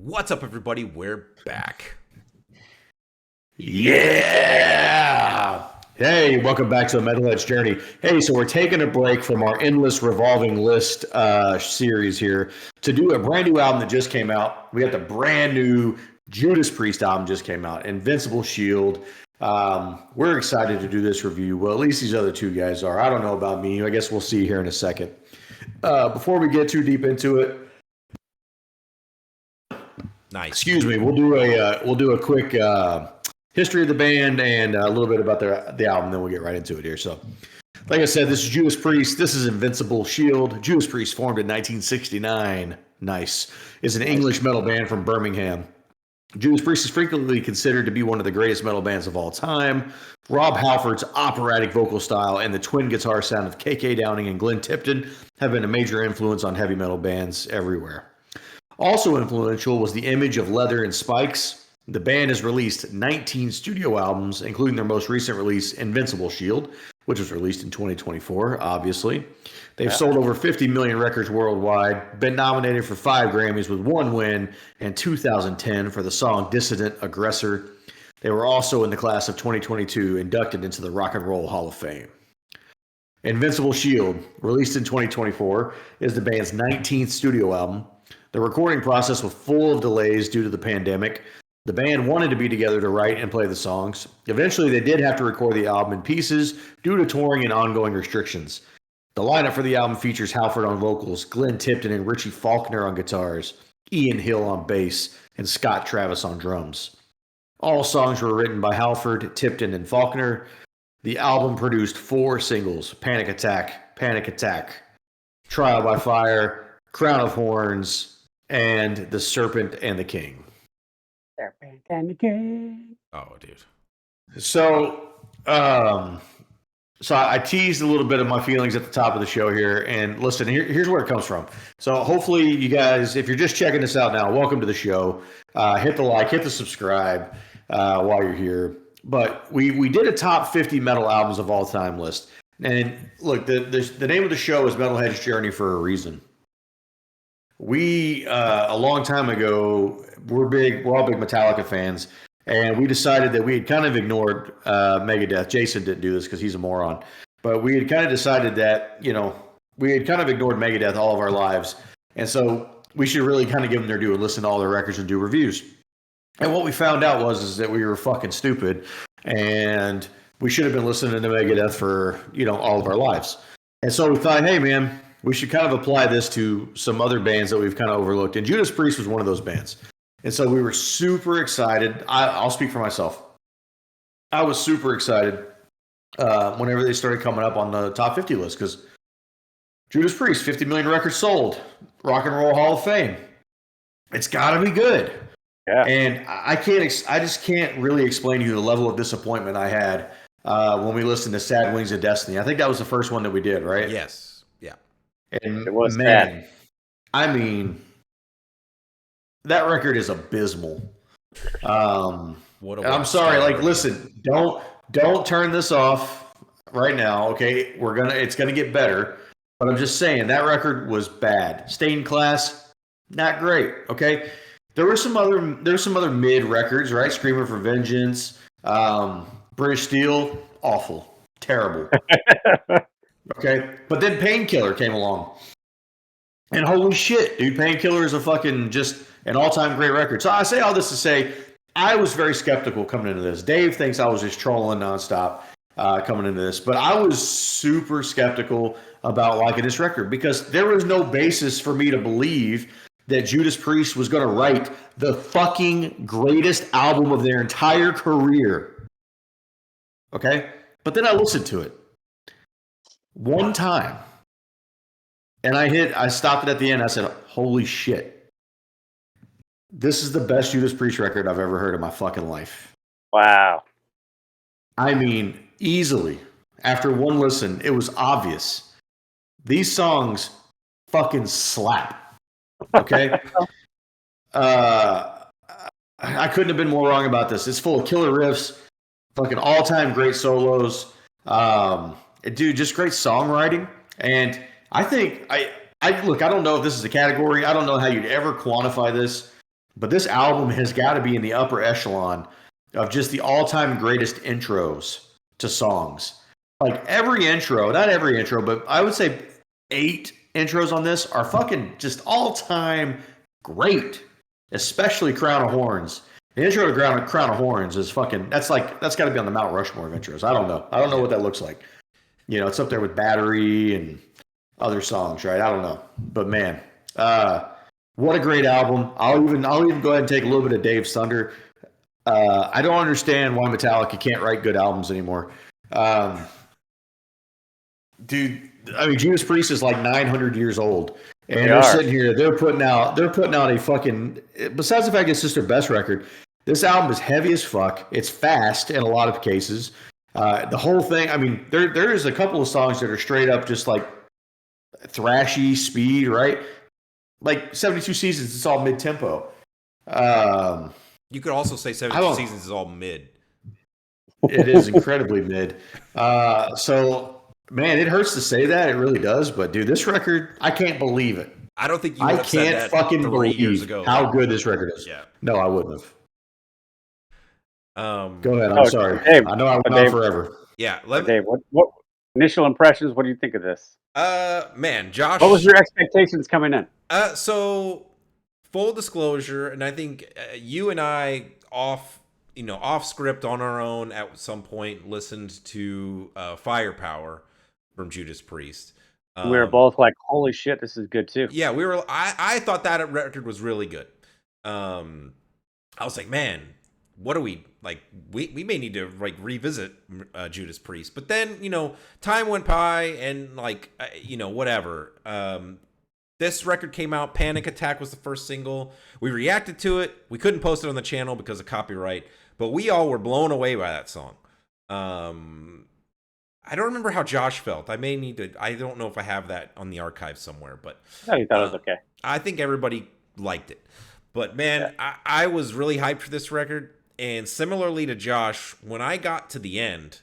What's up, everybody? We're back. Yeah! Hey, welcome back to the Metalhead's Journey. Hey, so we're taking a break from our endless revolving list series here to do a brand new album that just came out. We got the brand new Judas Priest album just came out, Invincible Shield. We're excited to do this review. Well, at least these other two guys are. I don't know about me. I guess we'll see here in a second. Before we get too deep into it, Nice. excuse me, we'll do a quick history of the band and a little bit about the album, then we'll get right into it here. So, like I said, this is Judas Priest. This is Invincible Shield. Judas Priest, formed in 1969. Nice. Is an English metal band from Birmingham. Judas Priest is frequently considered to be one of the greatest metal bands of all time. Rob Halford's operatic vocal style and the twin guitar sound of K.K. Downing and Glenn Tipton have been a major influence on heavy metal bands everywhere. Also influential was the image of leather and spikes. The band has released 19 studio albums, including their most recent release, Invincible Shield, which was released in 2024, obviously. They've sold over 50 million records worldwide, been nominated for 5 Grammys with 1 win in 2010 for the song Dissident Aggressor. They were also in the class of 2022 inducted into the Rock and Roll Hall of Fame. Invincible Shield, released in 2024, is the band's 19th studio album. The recording process was full of delays due to the pandemic. The band wanted to be together to write and play the songs. Eventually, they did have to record the album in pieces due to touring and ongoing restrictions. The lineup for the album features Halford on vocals, Glenn Tipton and Richie Faulkner on guitars, Ian Hill on bass, and Scott Travis on drums. All songs were written by Halford, Tipton, and Faulkner. The album produced 4 singles: Panic Attack, Trial by Fire, Crown of Horns, and The Serpent and the King. Serpent and the King. Oh, dude. So I teased a little bit of my feelings at the top of the show here, and listen, here's where it comes from. So hopefully you guys, if you're just checking this out now, welcome to the show. Hit the like, hit the subscribe while you're here. But we did a top 50 metal albums of all time list. And look, the name of the show is Metalhead's Journey for a reason. We, a long time ago, we're all big Metallica fans, and we decided that we had kind of ignored Megadeth. Jason didn't do this because he's a moron. But we had kind of decided that, we had kind of ignored Megadeth all of our lives. And so we should really kind of give them their due and listen to all their records and do reviews. And what we found out is that we were fucking stupid, and we should have been listening to Megadeth for, all of our lives. And so we thought, hey, man, we should kind of apply this to some other bands that we've kind of overlooked. And Judas Priest was one of those bands. And so we were super excited. I'll speak for myself. I was super excited whenever they started coming up on the top 50 list, because Judas Priest, 50 million records sold, Rock and Roll Hall of Fame. It's got to be good. Yeah. And I just can't really explain to you the level of disappointment I had when we listened to Sad Wings of Destiny. I think that was the first one that we did, right? Yes. Yeah. And It was man, I mean, that record is abysmal. And I'm sorry, listen, don't turn this off right now, okay? It's gonna get better. But I'm just saying that record was bad. Stained Class, not great, okay? There's some other mid records, right? Screaming for Vengeance, British Steel, awful, terrible. Okay, but then Painkiller came along, and holy shit, dude, Painkiller is a fucking just an all-time great record. So I say all this to say, I was very skeptical coming into this. Dave thinks I was just trolling nonstop coming into this, but I was super skeptical about liking this record because there was no basis for me to believe that Judas Priest was going to write the fucking greatest album of their entire career. Okay? But then I listened to it one time, and I stopped it at the end. I said, holy shit. This is the best Judas Priest record I've ever heard in my fucking life. Wow. I mean, easily. After one listen, it was obvious. These songs fucking slap. Okay? I couldn't have been more wrong about this. It's full of killer riffs, fucking all-time great solos. Dude, just great songwriting. And I think, look, I don't know if this is a category. I don't know how you'd ever quantify this. but this album has got to be in the upper echelon of just the all-time greatest intros to songs. Like every intro, not every intro, but I would say 8 intros on this are fucking just all-time great, especially Crown of Horns. The intro to Crown of Horns is fucking, that's got to be on the Mount Rushmore of intros. I don't know what that looks like. You know, it's up there with Battery and other songs, right? I don't know. But man, what a great album. I'll even go ahead and take a little bit of Dave's thunder. I don't understand why Metallica can't write good albums anymore. Dude, I mean, Judas Priest is like 900 years old, and they're sitting here. They're putting out a fucking. Besides the fact it's just their best record, this album is heavy as fuck. It's fast in a lot of cases. The whole thing. I mean, there is a couple of songs that are straight up just like thrashy speed, right? Like 72 Seasons, it's all mid tempo. You could also say 72 Seasons is all mid. It is incredibly mid. So. Man, it hurts to say that. It really does. But, dude, this record, I can't believe it. I don't think you would have said that fucking 3 years ago. How good this record is. Yeah. No, I wouldn't have. Go ahead. I'm sorry. Dave, I know I went on forever. Yeah. Dave, what initial impressions? What do you think of this? Man, Josh. What was your expectations coming in? So, full disclosure, and I think you and I off script on our own at some point listened to Firepower from Judas Priest. We were both like, holy shit, this is good too. Yeah, we were. I thought that record was really good. I was like, man, what do we like? We may need to like revisit Judas Priest. But then time went by and like whatever. This record came out. Panic Attack was the first single. We reacted to it. We couldn't post it on the channel because of copyright, but we all were blown away by that song. I don't remember how Josh felt. I may need to. I don't know if I have that on the archive somewhere, but I thought it was okay. I think everybody liked it. But man, yeah. I was really hyped for this record. And similarly to Josh, when I got to the end,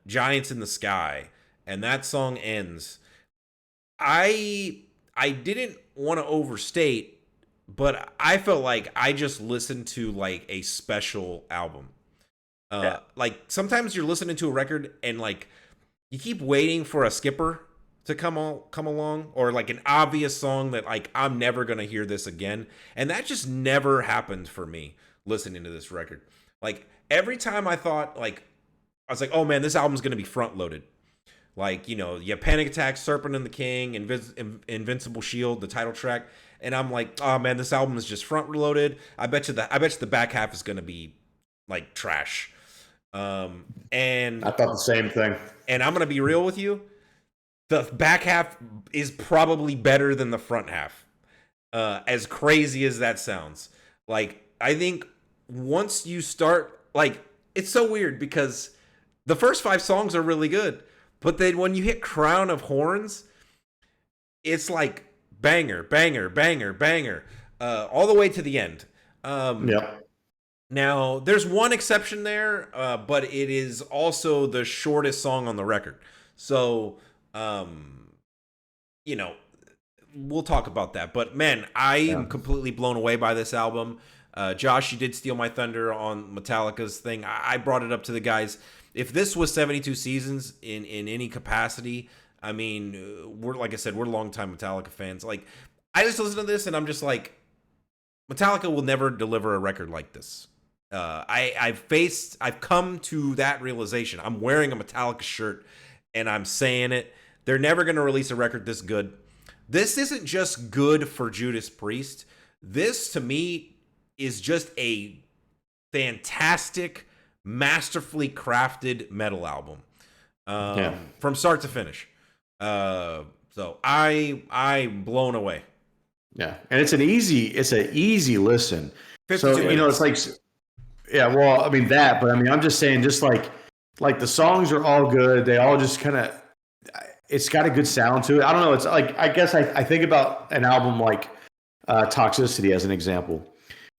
Giants in the Sky, and that song ends, I didn't want to overstate, but I felt like I just listened to like a special album. Like sometimes you're listening to a record and like you keep waiting for a skipper to come along, or like an obvious song that like I'm never gonna hear this again, and that just never happened for me listening to this record. Like every time I thought like I was like, oh man, this album's gonna be front loaded. Like you have Panic Attack, Serpent and the King, Invincible Shield, the title track, and I'm like, oh man, this album is just front loaded. I bet you the back half is gonna be like trash. And I thought the same thing. And I'm gonna be real with you, the back half is probably better than the front half. As crazy as that sounds, like I think once you start, like it's so weird because the first 5 songs are really good, but then when you hit Crown of Horns, it's like banger, banger, banger, banger, all the way to the end. Yep. Now, there's one exception there, but it is also the shortest song on the record. So, we'll talk about that. But, man, I am completely blown away by this album. Josh, you did steal my thunder on Metallica's thing. I brought it up to the guys. If this was 72 Seasons in any capacity, I mean, we're like I said, we're longtime Metallica fans. Like, I just listen to this, and I'm just like, Metallica will never deliver a record like this. I've come to that realization. I'm wearing a Metallica shirt and I'm saying it. They're never going to release a record this good. This isn't just good for Judas Priest. This to me is just a fantastic, masterfully crafted metal album. From start to finish. So I'm blown away. Yeah. And it's an easy listen. 52 minutes. It's like, yeah, well, I mean that, but I mean, I'm just saying, just like the songs are all good. They all just kind of, it's got a good sound to it. I don't know. It's like, I guess I think about an album like Toxicity as an example,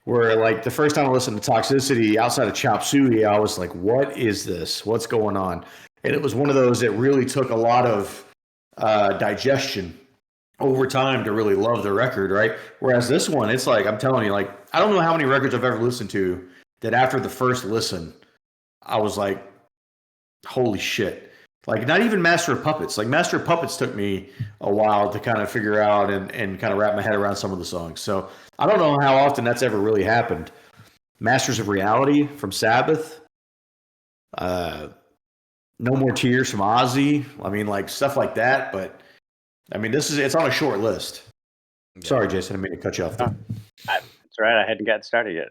where like the first time I listened to Toxicity outside of Chop Suey, I was like, what is this? What's going on? And it was one of those that really took a lot of digestion over time to really love the record, right? Whereas this one, it's like, I'm telling you, like, I don't know how many records I've ever listened to that after the first listen, I was like, holy shit. Like, not even Master of Puppets. Like, Master of Puppets took me a while to kind of figure out and kind of wrap my head around some of the songs. So I don't know how often that's ever really happened. Masters of Reality from Sabbath. No More Tears from Ozzy. I mean, like, stuff like that. But, I mean, it's on a short list. Yeah. Sorry, Jason. I mean to cut you off there. That's right. I hadn't gotten started yet.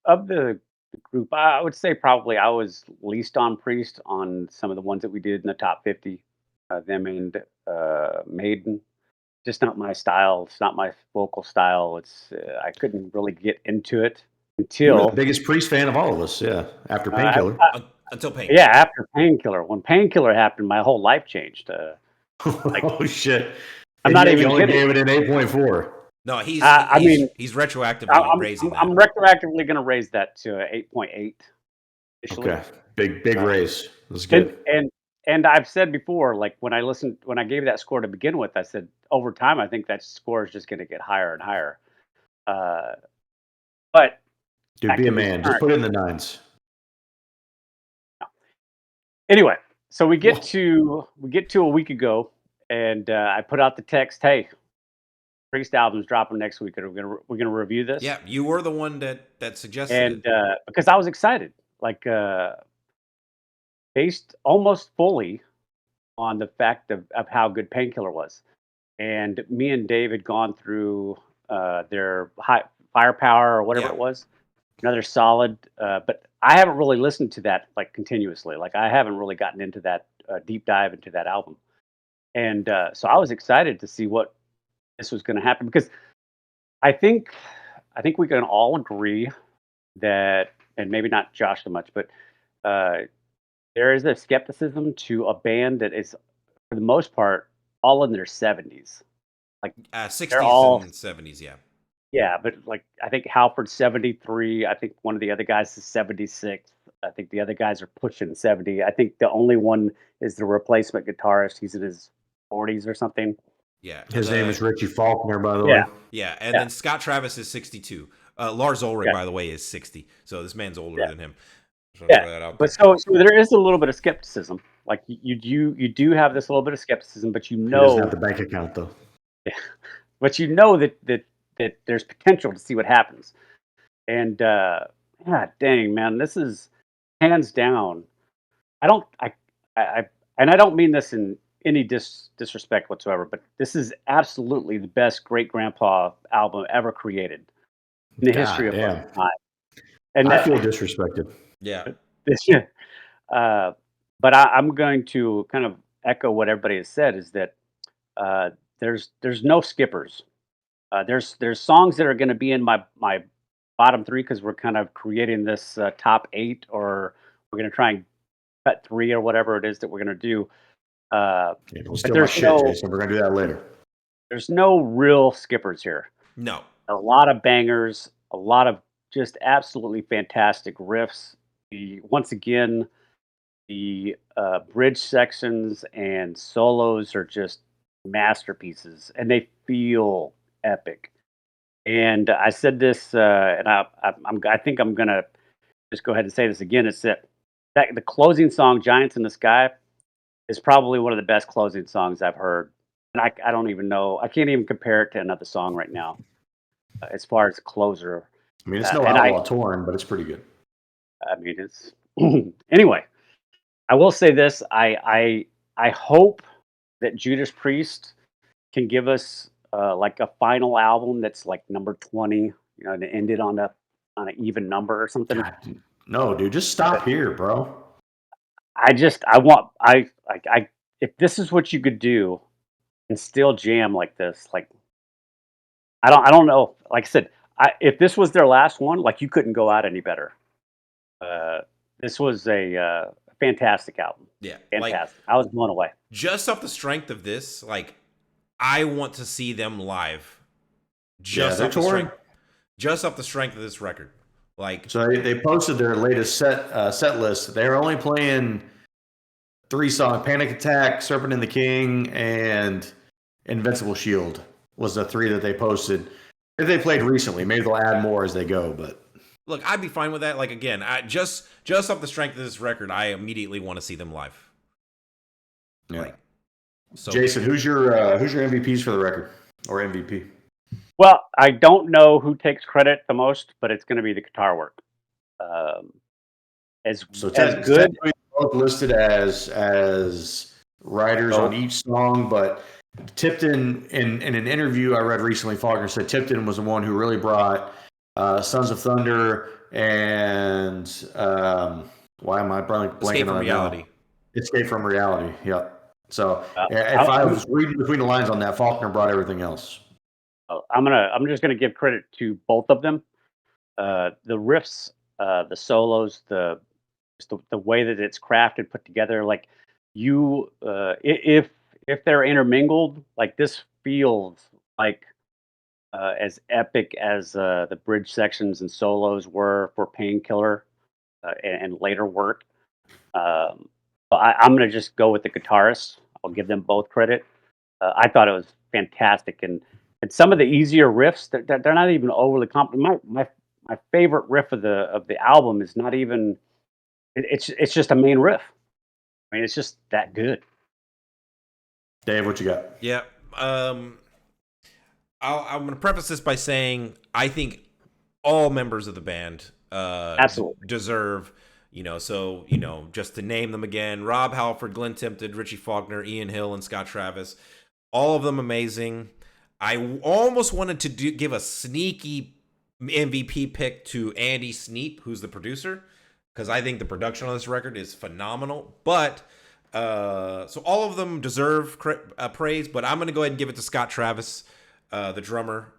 Of the group, I would say probably I was least on Priest on some of the ones that we did in the top 50. Them and Maiden. Just not my style. It's not my vocal style. It's I couldn't really get into it You were until the biggest Priest fan of all of us, yeah. After Painkiller. Until Painkiller. Yeah, after Painkiller. When Painkiller happened, my whole life changed. Oh shit! I'm not even you only kidding. gave it an 8.4. No, he's retroactively raising that. I'm retroactively going to raise that to 8.8. Okay, big raise. That's good. And I've said before, like when I gave that score to begin with, I said over time I think that score is just going to get higher and higher. But dude, be a man. Just put it in the 9s. Anyway, so we get to a week ago, and I put out the text, "Hey, Priest album's dropping next week. We're gonna review this." Yeah, you were the one that suggested and it. Because I was excited, like based almost fully on the fact of how good Painkiller was, and me and Dave had gone through their Firepower or whatever it was, another solid. But I haven't really listened to that like continuously. Like I haven't really gotten into that deep dive into that album, and so I was excited to see what this was going to happen because I think we can all agree that, and maybe not Josh so much, but there is a skepticism to a band that is, for the most part, all in their 70s. Like 60s and 70s, yeah. Yeah, but like I think Halford's 73. I think one of the other guys is 76. I think the other guys are pushing 70. I think the only one is the replacement guitarist. He's in his 40s or something. Yeah. His name is Richie Faulkner, by the way. Yeah, and then Scott Travis is 62. Lars Ulrich, by the way, is 60. So this man's older than him. So but so there is a little bit of skepticism. Like you do have this little bit of skepticism, but you know, he doesn't have the bank account though. Yeah, but you know that there's potential to see what happens. And God dang, man, this is hands down. I don't mean this in any disrespect whatsoever, but this is absolutely the best Great Grandpa album ever created in the history of time. And I feel disrespected. Yeah. But I'm going to kind of echo what everybody has said, is that there's no skippers. There's songs that are going to be in my bottom 3 because we're kind of creating this top 8, or we're going to try and cut 3 or whatever it is that we're going to do. Don't steal my shit, Jason. We're going to do that later. There's no real skippers here. No. A lot of bangers, a lot of just absolutely fantastic riffs. Once again, the bridge sections and solos are just masterpieces, and they feel epic. And I said this, and I think I'm gonna just go ahead and say this again. It's that the closing song, "Giants in the Sky," is probably one of the best closing songs I've heard. And I don't even know. I can't even compare it to another song right now as far as closer. I mean, it's no Outlaw Torn, but it's pretty good. I mean, it's anyway. I will say this: I hope that Judas Priest can give us like a final album that's like number 20, and end it on an even number or something. God, no, dude, just stop here, bro. If this is what you could do and still jam like this, like I don't know. Like I said, if this was their last one, like you couldn't go out any better. This was a fantastic album. Yeah, fantastic. I was blown away. Just off the strength of this, like I want to see them live. Just off the strength of this record. Like, so they posted their latest set list. They're only playing 3-song Panic Attack, Serpent and the King, and Invincible Shield was the 3 that they posted. If they played recently, maybe they'll add more as they go. But look, I'd be fine with that. Like again, just off the strength of this record, I immediately want to see them live. Yeah. Like, so Jason, who's your MVPs for the record or MVP? Well, I don't know who takes credit the most, but it's going to be the guitar work. As good. Both listed as writers on each song, but Tipton, in an interview I read recently, Faulkner said Tipton was the one who really brought Sons of Thunder and why am I blanking Escape from on Reality? Now? Escape from Reality. Yep. So if I was reading between the lines on that, Faulkner brought everything else. I'm just gonna give credit to both of them. The riffs, the solos, the way that it's crafted, put together. Like if they're intermingled, like this feels like as epic as the bridge sections and solos were for Painkiller and later work. I'm going to just go with the guitarists. I'll give them both credit. I thought it was fantastic, and some of the easier riffs, they're not even overly complicated. My favorite riff of the album is not even. It's just a main riff. I mean, it's just that good. Dave, what you got? Yeah. I'm going to preface this by saying I think all members of the band absolutely deserve, just to name them again: Rob Halford, Glenn Tipton, Richie Faulkner, Ian Hill, and Scott Travis. All of them amazing. I almost wanted to give a sneaky MVP pick to Andy Sneap, who's the producer, because I think the production on this record is phenomenal. But so all of them deserve praise, but I'm going to go ahead and give it to Scott Travis, the drummer.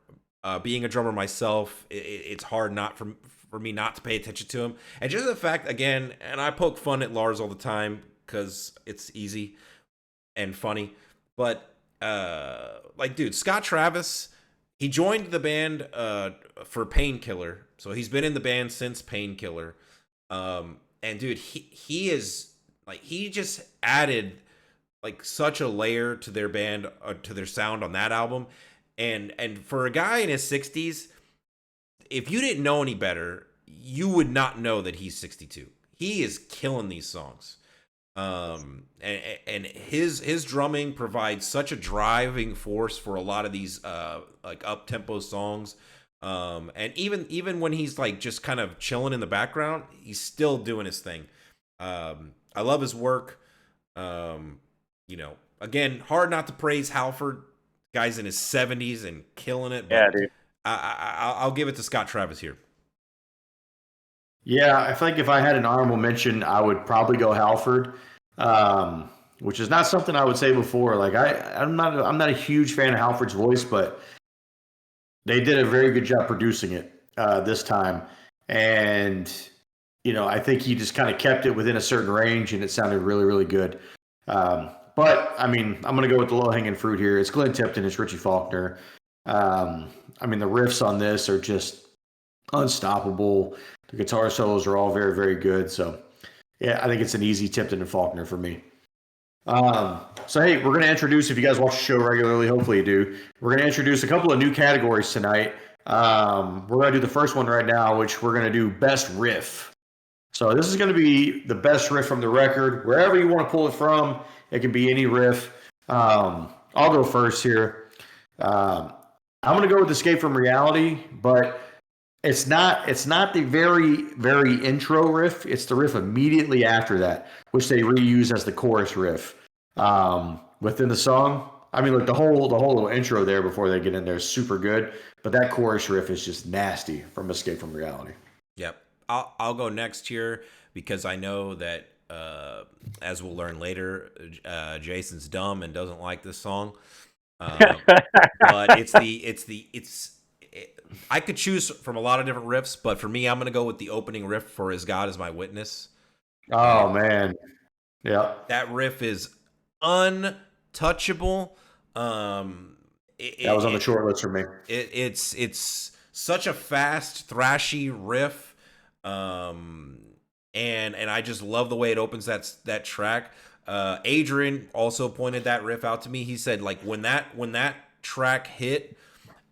Being a drummer myself, it's hard not for me not to pay attention to him. And just the fact, again, and I poke fun at Lars all the time because it's easy and funny, but dude, Scott Travis, he joined the band for Painkiller, so he's been in the band since Painkiller. And dude, he is like, he just added like such a layer to their band, to their sound on that album. And for a guy in his 60s, if you didn't know any better, you would not know that he's 62. He is killing these songs. And his drumming provides such a driving force for a lot of these like up tempo songs. And even when he's like just kind of chilling in the background, he's still doing his thing. I love his work. Again, hard not to praise Halford. Guy's in his 70s and killing it. But yeah, dude. I'll give it to Scott Travis here. Yeah, I think if I had an honorable mention, I would probably go Halford, which is not something I would say before. Like I'm not a huge fan of Halford's voice, but they did a very good job producing it this time, and I think he just kind of kept it within a certain range, and it sounded really, really good. But I mean, I'm going to go with the low-hanging fruit here. It's Glenn Tipton, it's Richie Faulkner. I mean, the riffs on this are just unstoppable. The guitar solos are all very, very good. So, yeah, I think it's an easy Tipton and Faulkner for me. So, hey, we're going to introduce, if you guys watch the show regularly, hopefully you do, we're going to introduce a couple of new categories tonight. We're going to do the first one right now, which we're going to do Best Riff. So this is going to be the best riff from the record, wherever you want to pull it from. It can be any riff. I'll go first here. I'm going to go with Escape from Reality, but it's not the very, very intro riff. It's the riff immediately after that, which they reuse as the chorus riff within the song. I mean, look, the whole little intro there before they get in there is super good, but that chorus riff is just nasty from Escape from Reality. Yep. I'll go next here because I know that as we'll learn later, Jason's dumb and doesn't like this song. But I could choose from a lot of different riffs, but for me, I'm going to go with the opening riff for "As God Is My Witness." Oh man, yeah, that riff is untouchable. That was on the short list for me. It's such a fast, thrashy riff. And I just love the way it opens that track. Adrian also pointed that riff out to me. He said like when that track hit,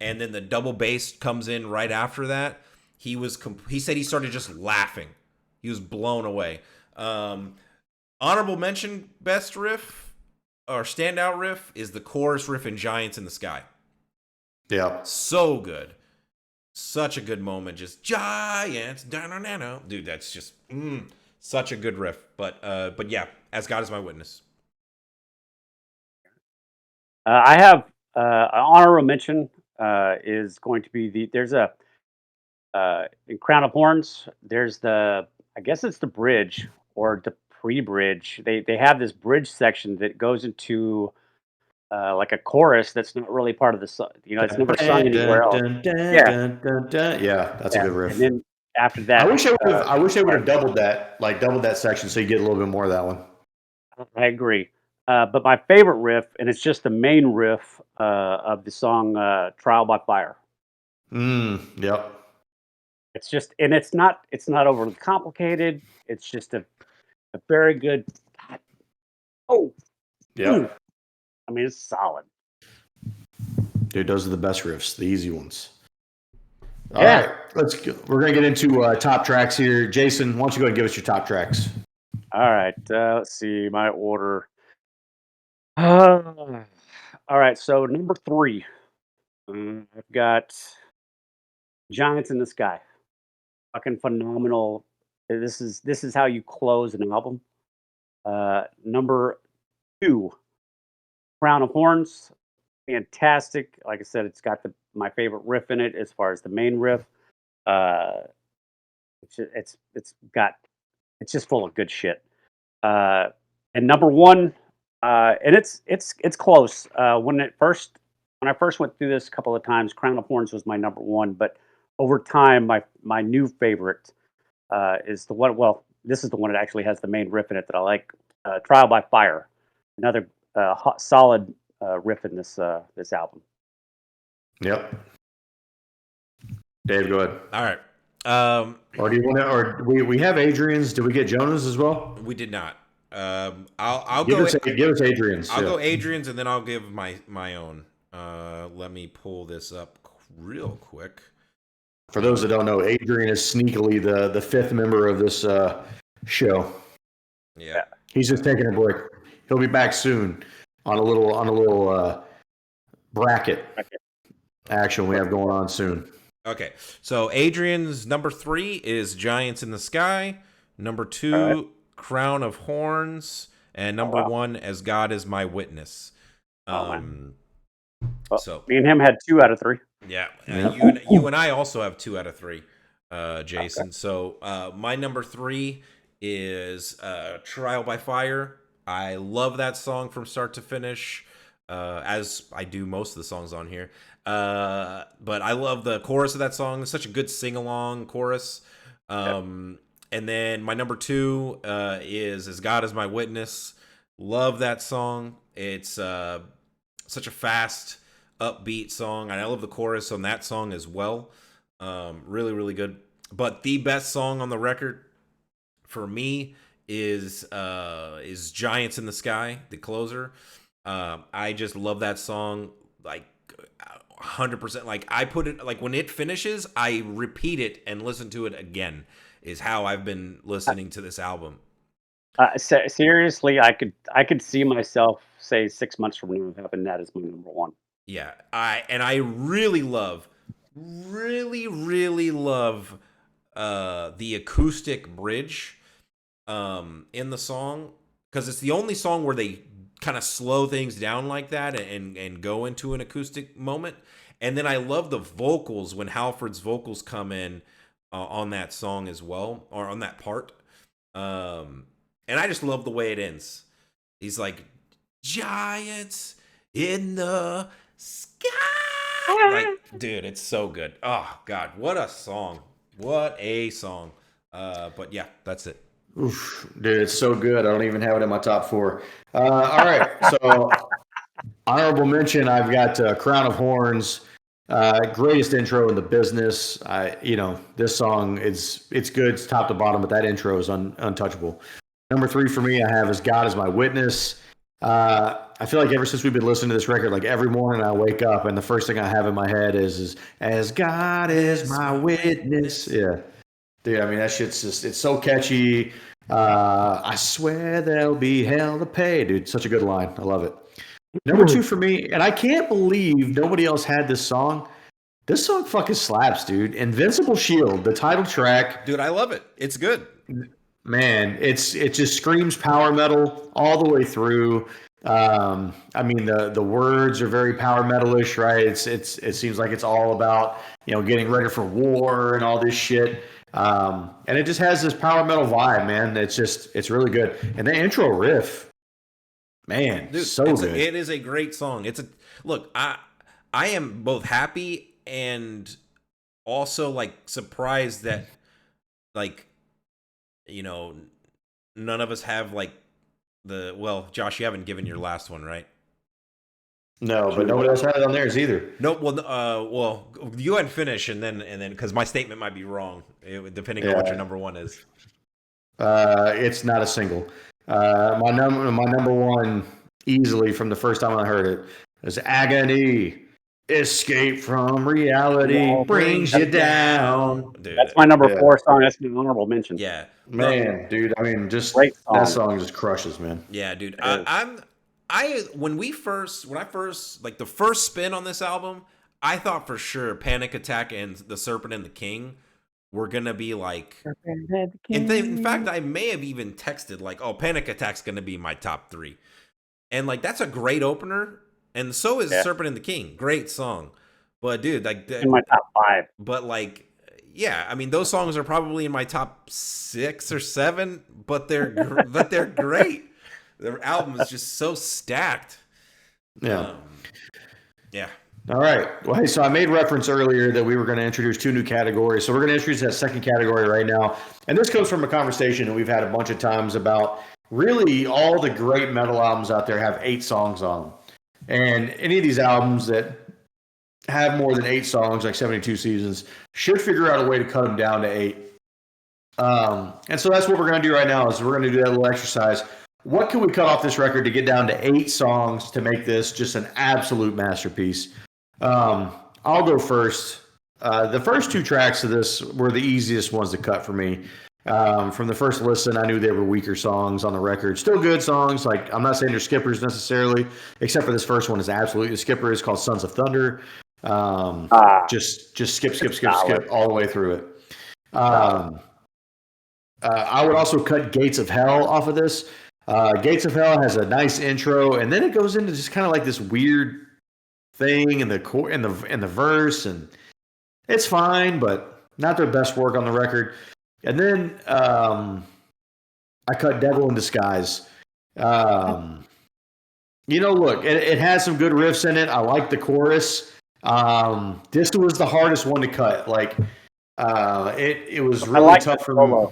and then the double bass comes in right after that, he said he started just laughing. He was blown away. Honorable mention, best riff or standout riff is the chorus riff in Giants in the Sky. Yeah. So good. Such a good moment. Just Giants. Dude, that's just such a good riff. But yeah, As God Is My Witness. I have an honorable mention is going to be there's a in Crown of Horns. There's I guess it's the bridge or the pre-bridge. They have this bridge section that goes into like a chorus that's not really part of the song. It's never sung anywhere else. Yeah, that's a good riff. And then after that, I wish they would have doubled that section so you get a little bit more of that one. I agree. But my favorite riff, and it's just the main riff of the song "Trial by Fire." Yep. It's just, and it's not overly complicated. It's just a very good. Oh, yeah. I mean, it's solid. Dude, those are the best riffs, the easy ones. All right, let's go. We're gonna get into top tracks here. Jason, why don't you go ahead and give us your top tracks? All right, let's see my order. All right, so number 3, I've got Giants in the Sky. Fucking phenomenal. This is how you close an album. Number 2, Crown of Horns. Fantastic. Like I said, it's got my favorite riff in it as far as the main riff. It's just full of good shit. And number 1, and it's close. When I first went through this a couple of times, Crown of Horns was my number 1, but over time, my new favorite is the one. Well, this is the one that actually has the main riff in it that I like. Trial by Fire, another solid riff in this album. Yep. Dave, go ahead. All right. Or do you want to? Or we have Adrian's? Did we get Jonah's as well? We did not. I'll give go. Give us Adrian's. I'll go Adrian's, and then I'll give my own. Let me pull this up real quick. For those that don't know, Adrian is sneakily the 5th member of this show. Yeah. He's just taking a break. He'll be back soon on a little bracket action we have going on soon. Okay, so Adrian's number 3 is Giants in the Sky. Number 2, Crown of Horns, and number 1, As God Is My Witness. So me and him had 2 out of 3. Yeah, you and I also have 2 out of 3, Jason. Okay. So my number 3 is Trial by Fire. I love that song from start to finish, as I do most of the songs on here. But I love the chorus of that song. It's such a good sing-along chorus. And then my number 2 is As God Is My Witness. Love that song. It's such a fast, upbeat song. And I love the chorus on that song as well. Really, really good. But the best song on the record for me is Giants in the Sky, the closer. I just love that song, like 100%. Like I put it, like when it finishes, I repeat it and listen to it again. Is how I've been listening to this album. Seriously, I could see myself say 6 months from now having that as my number 1. Yeah, I really love the acoustic bridge in the song, because it's the only song where they kind of slow things down like that and go into an acoustic moment. And then I love the vocals when Halford's vocals come in on that song as well, or on that part. And I just love the way it ends. He's like, Giants in the Sky. Like, dude, it's so good. Oh, God, what a song. What a song. But yeah, that's it. Oof, dude, it's so good. I don't even have it in my top 4. All right, so honorable mention, I've got Crown of Horns. Greatest intro in the business. This song it's good, it's top to bottom, but that intro is untouchable. Number 3 for me, I have is God is My Witness. I feel like ever since we've been listening to this record, like every morning I wake up and the first thing I have in my head is as God is my witness. Yeah. Dude, I mean, that shit's just, it's so catchy. I swear there'll be hell to pay. Dude, such a good line. I love it. Number 2 for me, and I can't believe nobody else had this song. This song fucking slaps, dude. Invincible Shield, the title track. Dude, I love it. It's good. Man, it just screams power metal all the way through. I mean, the words are very power metalish, right? It seems like it's all about, getting ready for war and all this shit. And it just has this power metal vibe, man. It's really good. And the intro riff, man, dude, so good. It is a great song. Look, I am both happy and also like surprised that like, none of us have like Josh, you haven't given your last one, right? No, but nobody else had it on theirs either. No, well, you hadn't finished, and then because my statement might be wrong, depending on what your number 1 is. It's not a single. My number 1 easily from the first time I heard it is Agony. Escape from reality brings you down. Dude, that's my number 4 song. That's my honorable mention. Yeah, man, dude. I mean, just great song. That song just crushes, man. Yeah, dude. When I first like the first spin on this album, I thought for sure Panic Attack and The Serpent and the King were gonna be like. In fact, I may have even texted like, "Oh, Panic Attack's gonna be my top 3," and like that's a great opener. And so is Serpent and the King. Great song. But dude, like in my top 5. But like, yeah, I mean those songs are probably in my top 6 or 7, but they're great. Their album is just so stacked. Yeah. Yeah. All right. Well, hey, so I made reference earlier that we were going to introduce 2 new categories. So we're going to introduce that second category right now. And this comes from a conversation that we've had a bunch of times about really all the great metal albums out there have 8 songs on them. And any of these albums that have more than 8 songs, like 72 Seasons, should figure out a way to cut them down to 8. And so that's what we're going to do right now is we're going to do that little exercise. What can we cut off this record to get down to 8 songs to make this just an absolute masterpiece? I'll go first. The first 2 tracks of this were the easiest ones to cut for me. From the first listen, I knew they were weaker songs on the record. Still good songs. Like, I'm not saying they're skippers necessarily, except for this first one is absolutely a skipper. It's called Sons of Thunder. Just skip all the way through it. I would also cut Gates of Hell off of this. Gates of Hell has a nice intro, and then it goes into just kind of like this weird thing in the verse, and it's fine, but not their best work on the record. And then I cut Devil in Disguise. Look, it has some good riffs in it. I like the chorus. This was the hardest one to cut. Like, it was really tough for me.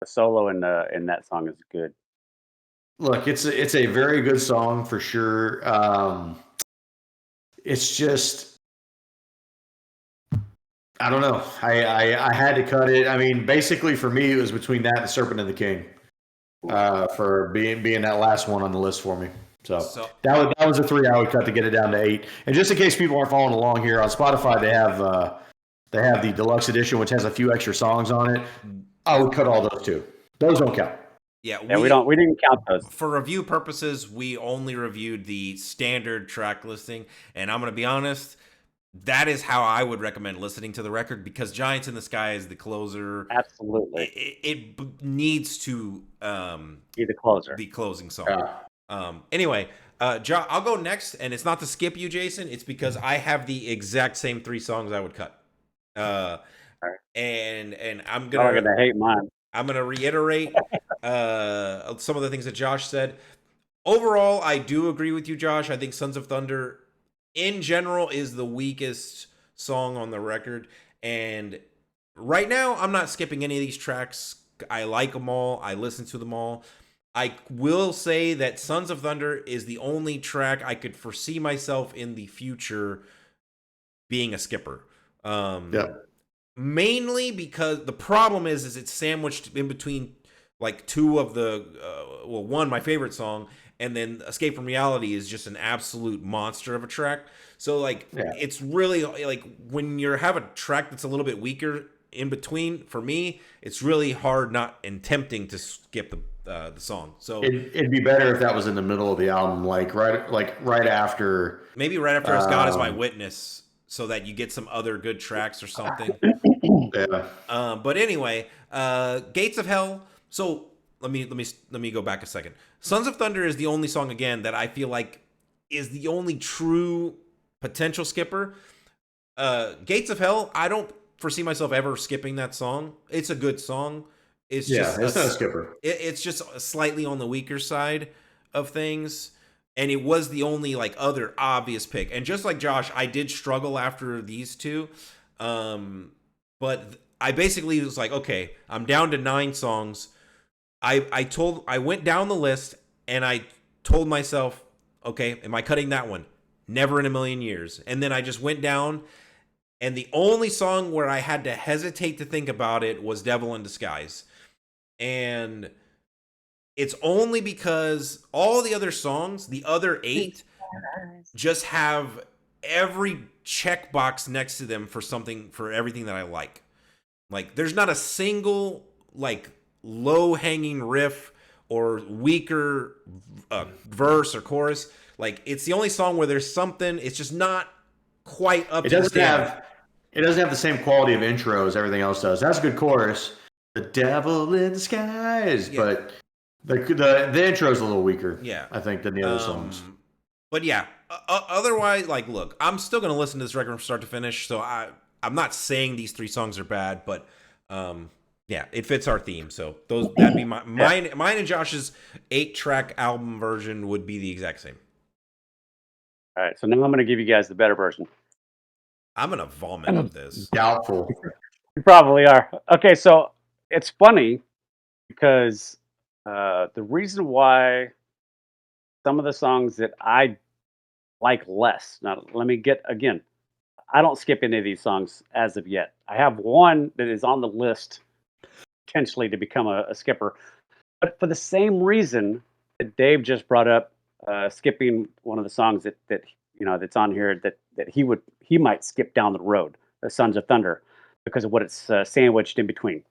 The solo in that song is good. Look, it's a very good song for sure. It's just, I don't know. I had to cut it. I mean, basically for me, it was between that and Serpent and the King, for being that last one on the list for me. So that was a 3 I would cut to get it down to 8. And just in case people aren't following along here on Spotify, they have the deluxe edition, which has a few extra songs on it. I would cut all those too. Those don't count. Yeah, we didn't count those. For review purposes, we only reviewed the standard track listing, and I'm going to be honest, that is how I would recommend listening to the record, because Giants in the Sky is the closer. Absolutely. It needs to be the closer. The closing song. Anyway, I'll go next, and it's not to skip you, Jason. It's because I have the exact same 3 songs I would cut. And I'm gonna hate mine. I'm gonna reiterate some of the things that Josh said. Overall, I do agree with you, Josh. I think Sons of Thunder, in general, is the weakest song on the record. And right now, I'm not skipping any of these tracks. I like them all. I listen to them all. I will say that Sons of Thunder is the only track I could foresee myself in the future being a skipper. Mainly because the problem is it's sandwiched in between like two of the one, my favorite song, and then Escape from Reality is just an absolute monster of a track. So like it's really like when you have a track that's a little bit weaker in between, for me it's really hard not and tempting to skip the song. So it'd be better if that was in the middle of the album, like right after, maybe right after As God Is My Witness, so that you get some other good tracks or something. Yeah. But anyway, Gates of Hell. So let me go back a second. Sons of Thunder is the only song again that I feel like is the only true potential skipper. Gates of Hell, I don't foresee myself ever skipping that song. It's a good song. It's just it's not a skipper. It's just slightly on the weaker side of things. And it was the only like other obvious pick. And just like Josh, I did struggle after these two. But I basically was like, okay, I'm down to 9 songs. I went down the list and I told myself, okay, am I cutting that one? Never in a million years. And then I just went down, and the only song where I had to hesitate to think about it was Devil in Disguise. And it's only because all the other songs, the other 8, just have every checkbox next to them for everything that I like. Like there's not a single like low-hanging riff or weaker verse or chorus. Like it's the only song where there's something. It's just not quite up. It doesn't have the same quality of intro as everything else does. That's a good chorus. The devil in disguise, but the intro is a little weaker. Yeah, I think, than the other songs. But yeah, otherwise, like, look, I'm still gonna listen to this record from start to finish. So I'm not saying these 3 songs are bad, but yeah, it fits our theme. So that'd be mine and Josh's 8-track album version would be the exact same. All right, so now I'm going to give you guys the better version. I'm going to vomit of this. Doubtful. You probably are. Okay, so it's funny because the reason why some of the songs that I like less. Now, let me get again. I don't skip any of these songs as of yet. I have one that is on the list potentially to become a skipper, but for the same reason that Dave just brought up, skipping one of the songs that that's on here that he might skip down the road, the Sons of Thunder, because of what it's sandwiched in between.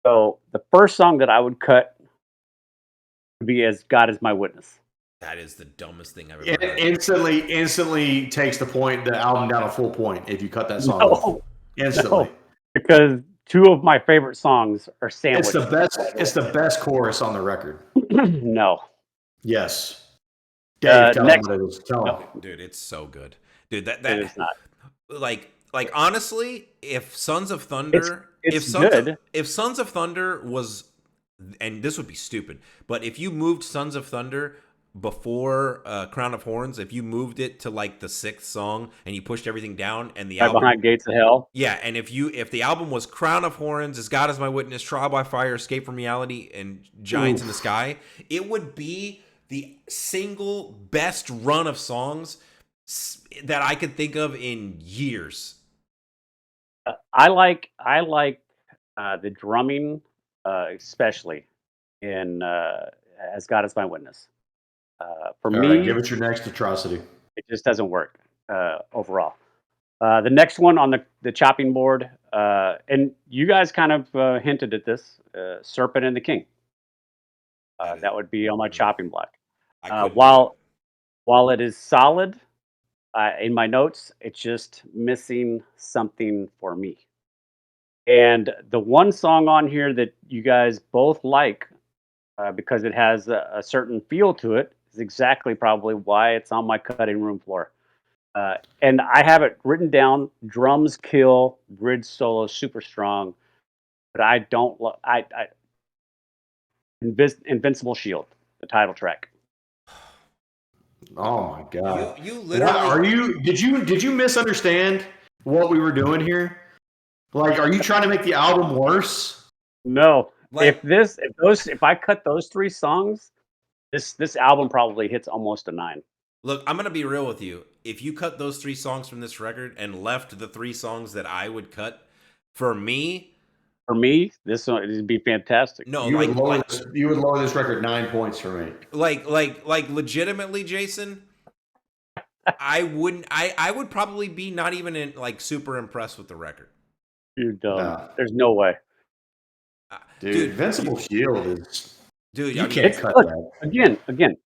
So the first song that I would cut would be As God Is My Witness. That is the dumbest thing I've ever heard. Instantly takes the album down a full point if you cut that song off. Instantly. No, because 2 of my favorite songs are sandwiched. It's the best chorus on the record. No. Yes. Dave, tell him what it is. Tell him. Dude, it's so good. Dude, that it is not. Like honestly, if Sons of Thunder, it's good. If Sons of Thunder was, and this would be stupid, but if you moved Sons of Thunder before Crown of Horns, if you moved it to like the 6th song and you pushed everything down and the album behind Gates of Hell, yeah, and if the album was Crown of Horns, As God Is My Witness, Trial by Fire, Escape from Reality, and Giants in the Sky, it would be the single best run of songs that I could think of in years. I like the drumming, especially in As God Is My Witness. For me, right, give it your next atrocity. It just doesn't work overall. The next one on the chopping board, and you guys kind of hinted at this, Serpent and the King. That would be on my chopping block. While it is solid, in my notes, it's just missing something for me. And the one song on here that you guys both like, because it has a certain feel to it, is exactly probably why it's on my cutting room floor. And I have it written down: drums kill, bridge solo super strong, but I don't. Invincible Shield, the title track. Oh my god! You literally Did you misunderstand what we were doing here? Like, are you trying to make the album worse? No. Like, if I cut those 3 songs, this album probably hits almost a 9. Look, I'm gonna be real with you. If you cut those 3 songs from this record and left the 3 songs that I would cut, for me, For me, this one would be fantastic. No, You would like lower like this. You would lower this record 9 points for me. like legitimately, Jason. I would probably be not even like super impressed with the record. You're dumb. No, There's no way. dude, Invincible Shield is. Dude, You I mean, can't cut Look, that. again, good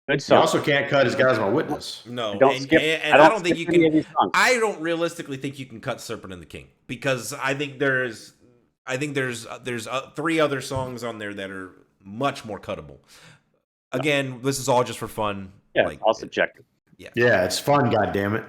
You song. also can't cut As God's My Witness. no, I don't and, skip. and, and I I don't don't think you skip any can. of these songs. I don't realistically think you can cut Serpent and the King because I think there's 3 other songs on there that are much more cuttable. Again, this is all just for fun. Yeah, like, it's all subjective. Yeah, it's fun. God damn it!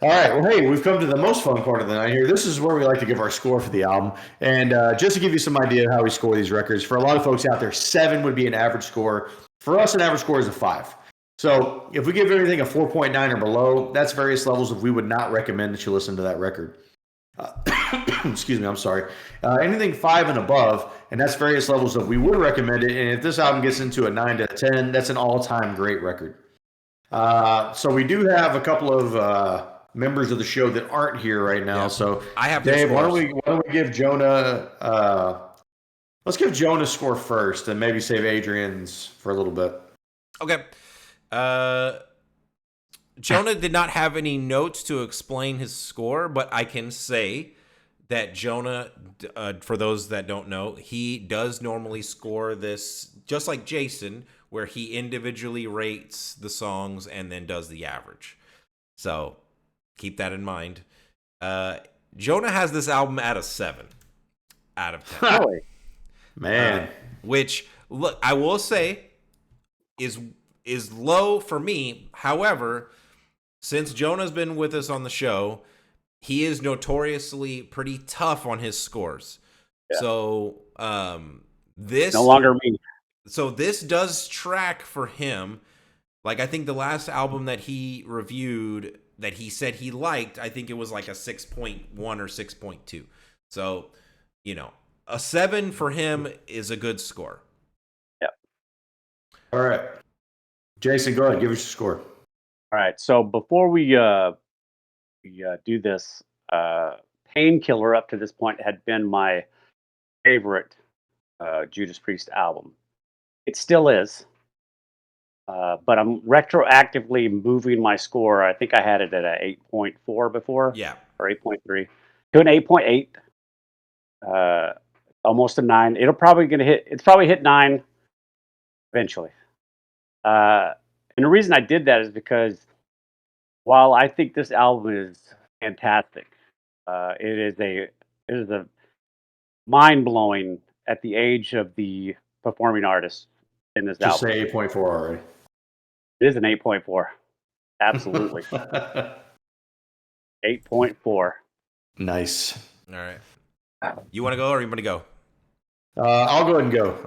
All right. Well, hey, we've come to the most fun part of the night here. This is where we like to give our score for the album. And just to give you some idea of how we score these records, for a lot of folks out there, 7 would be an average score. For us, an average score is a 5. So if we give everything a 4.9 or below, that's various levels of we would not recommend that you listen to that record. Excuse me, I'm sorry. Anything 5 and above, and that's various levels of we would recommend it. And if this album gets into a 9 to 10, that's an all-time great record. So we do have a couple of members of the show that aren't here right now. Yeah. So I have Dave, why scores. don't we give Jonah? Let's give Jonah's score first, and maybe save Adrian's for a little bit. Okay. Jonah did not have any notes to explain his score, but I can say that Jonah, for those that don't know, he does normally score this just like Jason, where he individually rates the songs and then does the average. So keep that in mind. Jonah has this album at a 7 out of 10. Really? Man, Which, look, I will say is low for me. However, since Jonah's been with us on the show, he is notoriously pretty tough on his scores. Yeah. So this No longer me. So this does track for him. Like I think the last album that he reviewed that he said he liked, I think it was like a 6.1 or 6.2. So, a 7 for him is a good score. Yep. all right. Jason, go ahead. Give us your score. All right. So before we do this, Painkiller up to this point had been my favorite Judas Priest album. It still is. But I'm retroactively moving my score. I think I had it at an 8.4 before. Yeah. Or 8.3 to an 8.8. Almost a 9. It's probably hit 9 eventually. And the reason I did that is because while I think this album is fantastic, it is a mind blowing at the age of the performing artist in this Just album. say 8.4 already. It is an 8.4. Absolutely. 8.4. Nice. All right. You want to go or you want to go? I'll go ahead and go.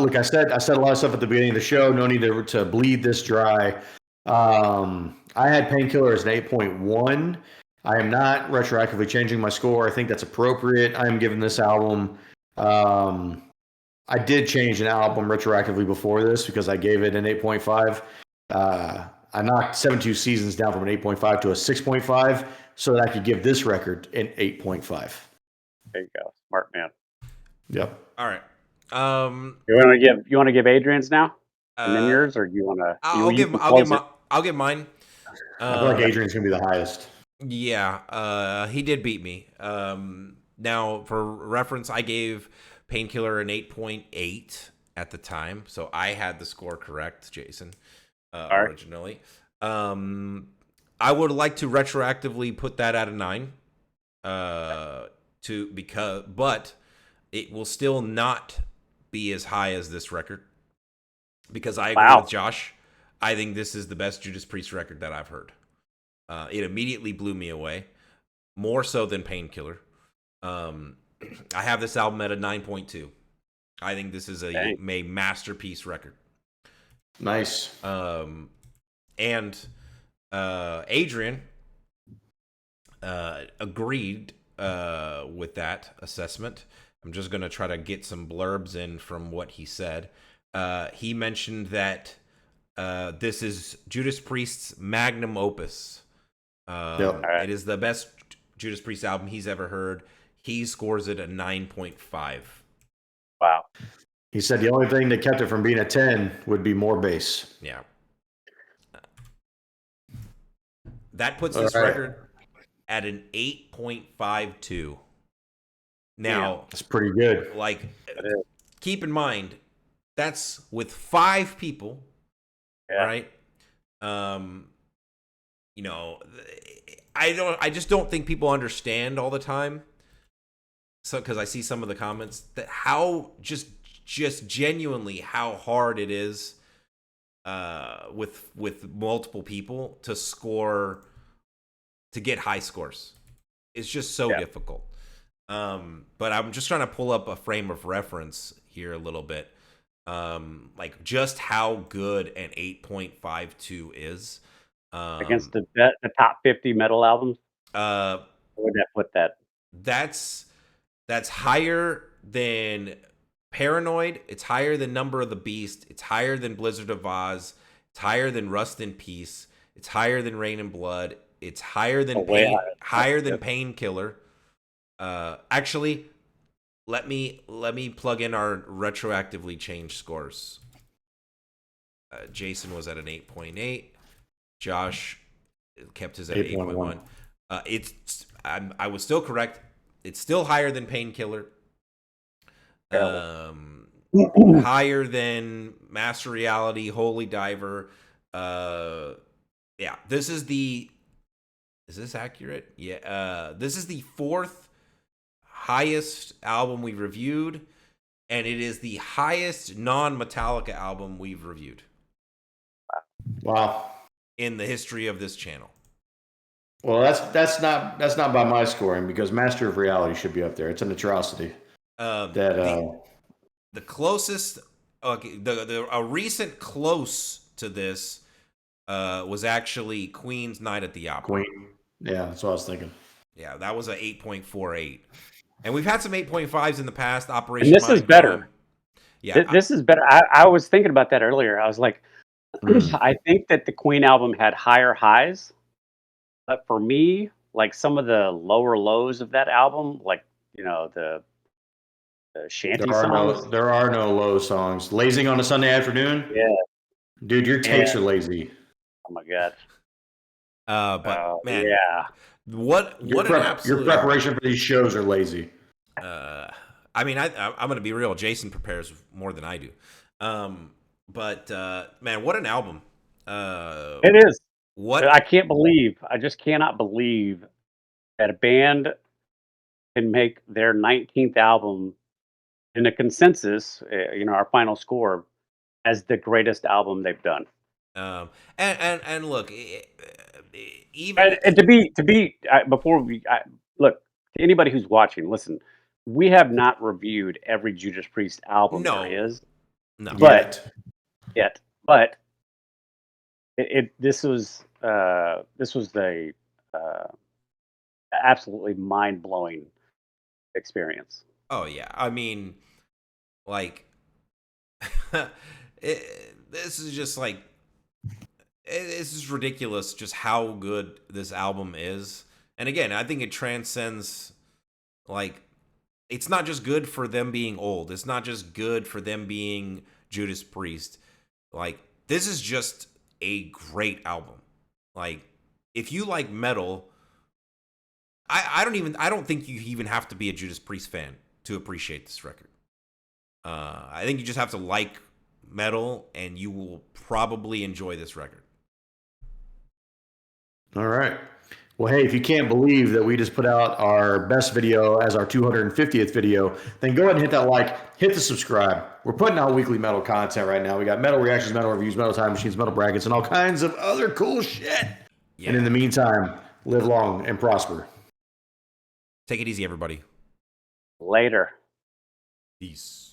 Look, I said a lot of stuff at the beginning of the show. No need to bleed this dry. I had Painkiller as an 8.1. I am not retroactively changing my score. I think that's appropriate. I am giving this album. I did change an album retroactively before this because I gave it an 8.5. I knocked 72 Seasons down from an 8.5 to a 6.5 so that I could give this record an 8.5. There you go. Smart man. Yep. All right. You want to give Adrian's now? And then yours, or do you want to? I'll give mine. I feel like Adrian's gonna be the highest. Yeah, he did beat me. Now, for reference, I gave Painkiller an 8.8 at the time, so I had the score correct, Jason, originally. I would like to retroactively put that at a 9, but it will still not be as high as this record because I agree with Josh. I think this is the best Judas Priest record that I've heard. It immediately blew me away, more so than Painkiller. I have this album at a 9.2. I think this is a masterpiece record. Nice. And Adrian agreed with that assessment. I'm just going to try to get some blurbs in from what he said. He mentioned that this is Judas Priest's magnum opus. It is the best Judas Priest album he's ever heard. He scores it a 9.5. Wow. He said the only thing that kept it from being a 10 would be more bass. Yeah. That puts All this right. record at an 8.52. Now, that's pretty good. Like, keep in mind, that's with 5 people, right? You know, I just don't think people understand all the time. So, because I see some of the comments that how just genuinely how hard it is, with multiple people to score, to get high scores. It's just so difficult. But I'm just trying to pull up a frame of reference here a little bit. Like just how good an 8.52 is. Against the top 50 metal albums? Where would that put that? That's higher than Paranoid. It's higher than Number of the Beast. It's higher than Blizzard of Oz. It's higher than Rust in Peace. It's higher than Rain and Blood. It's higher than higher than Painkiller. Actually, let me plug in our retroactively changed scores. Jason was at an 8.8. Josh kept his at 8.1. I was still correct. It's still higher than Painkiller. Higher than Master Reality, Holy Diver. Yeah, this is the. Is this accurate? Yeah. This is the 4th highest album we've reviewed, and it is the highest non-Metallica album we've reviewed. Wow. In the history of this channel. Well, that's not by my scoring, because Master of Reality should be up there. It's an atrocity. The closest, a recent close to this was actually Queen's Night at the Opera. Queen. Yeah, that's what I was thinking. Yeah, that was a 8.48. And we've had some 8.5s in the past. Operation And this is better. Yeah, this is better. I was thinking about that earlier. I was like, I think that the Queen album had higher highs, but for me, like some of the lower lows of that album, like the shanty songs. There are no low songs. Lazing on a Sunday afternoon. Yeah, dude, your takes are lazy. Oh my god. But man, yeah. What your preparation for these shows are lazy. I mean, I'm going to be real. Jason prepares more than I do. But man, what an album! It is. What I just cannot believe that a band can make their 19th album in a consensus, our final score, as the greatest album they've done. And look, even and to be before we look, to anybody who's watching, listen, we have not reviewed every Judas Priest album there is. No, but this was the absolutely mind-blowing experience. Oh yeah, I mean, like, this is just like, this is ridiculous just how good this album is. And again, I think it transcends, like, it's not just good for them being old. It's not just good for them being Judas Priest. Like, this is just a great album. Like, if you like metal, I don't think you even have to be a Judas Priest fan to appreciate this record. I think you just have to like metal, and you will probably enjoy this record. All right. Well, hey, if you can't believe that we just put out our best video as our 250th video, then go ahead and hit that like, hit the subscribe. We're putting out weekly metal content right now. We got metal reactions, metal reviews, metal time machines, metal brackets, and all kinds of other cool shit. Yeah. And in the meantime, live long and prosper. Take it easy, everybody. Later. Peace.